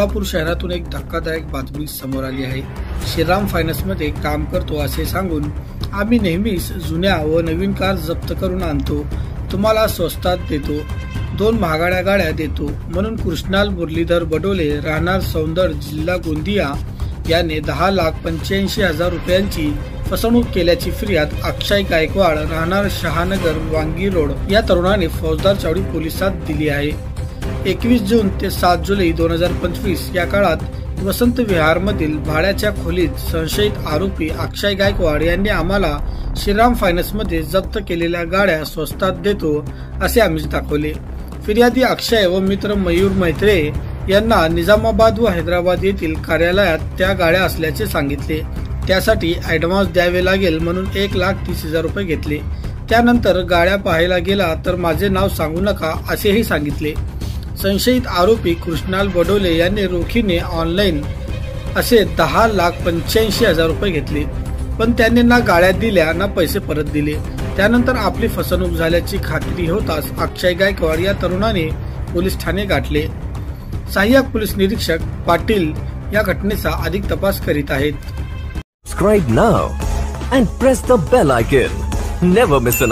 सोलापूर शहरातून एक धक्कादायक बातमी समोर आली आहे। श्रीराम फायनान्समध्ये काम करतो असे सांगून आम्ही नेहमीच जुन्या व नवीन कार जप्त करून आणतो, तुम्हाला स्वस्तात देतो, 2 महागड्या गाड्या देतो म्हणून कृष्णाल मुरलीधर बडोले राहणार सौंदर जिल्हा गोंदिया याने 10,85,000 रुपयांची फसवणूक केल्याची फिर्याद अक्षय गायकवाड राहणार शहानगर वांगी रोड या तरुणाने फौजदार चावडी पोलिसात दिली आहे। 21 जून ते 7 जुलै 2025 या काळात वसंत विहार मधील भाड्याच्या खोलीत संशयित आरोपी अक्षय गायकवाड यांनी आम्हाला श्रीराम फायनान्स मध्ये जप्त केलेल्या गाड्या स्वस्तात देतो असे आमिष दाखवले। फिर्यादी अक्षय व मित्र मयूर मैत्रे यांना निजामाबाद व हैदराबाद येथील कार्यालयात त्या गाड्या असल्याचे सांगितले। त्यासाठी ऍडव्हान्स द्यावे लागेल म्हणून 1,30,000 रुपये घेतले। त्यानंतर गाड्या पाहायला गेला तर माझे नाव सांगू नका असेही सांगितले। संशयित आरोपी कृष्णाल बडोले यांनी रोखीने ऑनलाईन असे 10,85,000 रुपये घेतले, पण त्यांनी ना गाड्या दिल्या ना पैसे परत दिले। त्यानंतर आपली फसवणूक झाल्याची खात्री होताच अक्षय गायकवाड या तरुणाने पोलीस ठाणे गाठले। सहाय्यक पोलीस निरीक्षक पाटील या घटनेचा अधिक तपास करीत आहेत। Subscribe now and press the bell icon. Never miss an